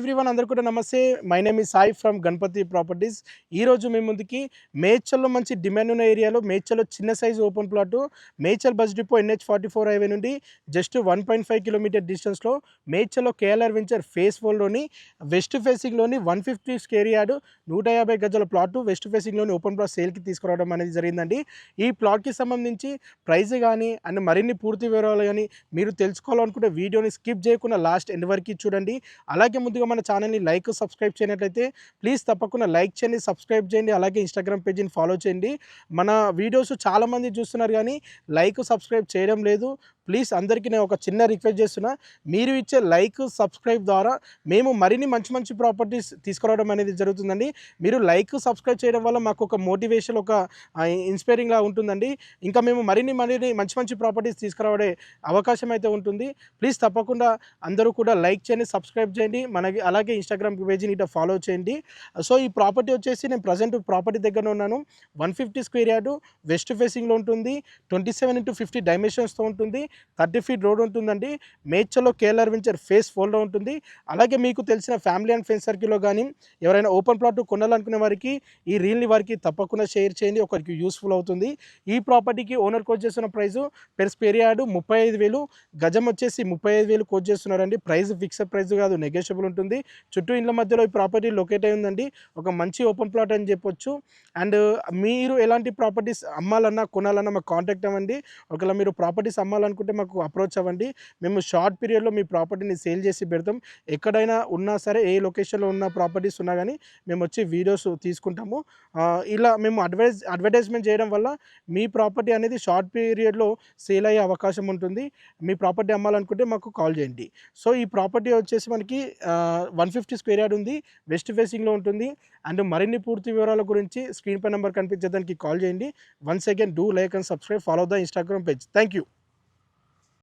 Everyone అందరూ కూడా నమస్తే. My name is Sai from Ganapathi Properties. ఈరోజు మీ ముందుకి మేడ్చల్లో మంచి డిమాండ్ ఉన్న ఏరియాలో మేడ్చల్లో చిన్న size open plot Medchal bus depot NH44 highway నుండి జస్ట్ 1.5 కిలోమీటర్ డిస్టెన్స్లో మేడ్చల్లో కేఎల్ఆర్ వెంచర్ ఫేస్ 4లోని వెస్ట్ ఫేసింగ్లోని 150 స్క్వేర్ యార్డ్ 150 గజాల ప్లాట్ వెస్ట్ ఫేసింగ్లోని ఓపెన్ ప్లాట్ సేల్కి తీసుకురావడం అనేది జరిగిందండి. ఈ ప్లాట్కి సంబంధించి ప్రైస్ కానీ అండ్ మరిన్ని పూర్తి వివరాలు కానీ మీరు తెలుసుకోవాలనుకుంటే వీడియోని స్కిప్ చేయకుండా లాస్ట్ ఎండ్ వరకు చూడండి. అలాగే ముందుగా మన ఛానల్ని లైక్ సబ్స్క్రైబ్ చేయనట్లయితే ప్లీజ్ తప్పకుండా లైక్ చేయండి, సబ్స్క్రైబ్ చేయండి. అలాగే ఇన్స్టాగ్రామ్ పేజీని ఫాలో చేయండి. మన వీడియోస్ చాలామంది చూస్తున్నారు కానీ లైక్ సబ్స్క్రైబ్ చేయడం లేదు. ప్లీజ్ అందరికీ నేను ఒక చిన్న రిక్వెస్ట్ చేస్తున్నా, మీరు ఇచ్చే లైక్ సబ్స్క్రైబ్ ద్వారా మేము మరిన్ని మంచి మంచి ప్రాపర్టీస్ తీసుకురావడం అనేది జరుగుతుందండి. మీరు లైక్ సబ్స్క్రైబ్ చేయడం వల్ల మాకు ఒక మోటివేషన్, ఒక ఇన్స్పైరింగ్లా ఉంటుందండి. ఇంకా మేము మరిన్ని మంచి మంచి ప్రాపర్టీస్ తీసుకురావడే అవకాశం అయితే ఉంటుంది. ప్లీజ్ తప్పకుండా అందరూ కూడా లైక్ చేయండి, సబ్స్క్రైబ్ చేయండి. మనకి అలాగే ఇన్స్టాగ్రామ్ పేజీని ఇట్లా ఫాలో చేయండి. సో ఈ ప్రాపర్టీ వచ్చేసి నేను ప్రజెంట్ ప్రాపర్టీ దగ్గర ఉన్నాను. 150 స్క్వేర్ యార్డు వెస్ట్ ఫేసింగ్లో ఉంటుంది. 27x50 డైమెన్షన్స్తో ఉంటుంది. 30 ఫీట్ రోడ్ ఉంటుందండి. మేడ్చల్లో కేఎల్ఆర్ వెంచర్ ఫేస్ 4లో ఉంటుంది. అలాగే మీకు తెలిసిన ఫ్యామిలీ అండ్ ఫ్రెండ్స్ సర్కిల్లో కానీ ఎవరైనా ఓపెన్ ప్లాట్ కొనాలనుకునే వారికి ఈ రీల్ని వారికి తప్పకుండా షేర్ చేయండి, ఒకరికి యూస్ఫుల్ అవుతుంది. ఈ ప్రాపర్టీకి ఓనర్ కోట్ చేస్తున్న ప్రైస్ పెర్ స్క్వేర్ యార్డు 35,000, గజం వచ్చేసి 35,000 కోట్ చేస్తున్నారండి. ప్రైస్ ఫిక్స్డ్ ప్రైస్ కాదు, నెగోషియబుల్ ఉంటుంది. చుట్టూ ఇండ్ల మధ్యలో ఈ ప్రాపర్టీ లొకేట్ అయి ఉందండి. ఒక మంచి ఓపెన్ ప్లాట్ అని చెప్పొచ్చు. అండ్ మీరు ఎలాంటి ప్రాపర్టీస్ అమ్మాలన్నా కొనాలన్నా మాకు కాంటాక్ట్ అవ్వండి. ఒకవేళ మీరు ప్రాపర్టీస్ అమ్మాలనుకుంటే మాకు అప్రోచ్ అవ్వండి. మేము షార్ట్ పీరియడ్లో మీ ప్రాపర్టీని సేల్ చేసి పెడతాం. ఎక్కడైనా ఉన్నా సరే, ఏ లొకేషన్లో ఉన్న ప్రాపర్టీస్ ఉన్నా కానీ మేము వచ్చి వీడియోస్ తీసుకుంటాము. ఇలా మేము అడ్వర్టైజ్మెంట్ చేయడం వల్ల మీ ప్రాపర్టీ అనేది షార్ట్ పీరియడ్లో సేల్ అయ్యే అవకాశం ఉంటుంది. మీ ప్రాపర్టీ అమ్మాలనుకుంటే మాకు కాల్ చేయండి. సో ఈ ప్రాపర్టీ వచ్చేసి మనకి 150 స్క్వేర్ యార్డ్ ఉంది, వెస్ట్ ఫేసింగ్లో ఉంటుంది. అండ్ మరిన్ని పూర్తి వివరాల గురించి స్క్రీన్ పై నెంబర్ కనిపించేదానికి కాల్ చేయండి. Once again do like and subscribe, follow the Instagram page. Thank you.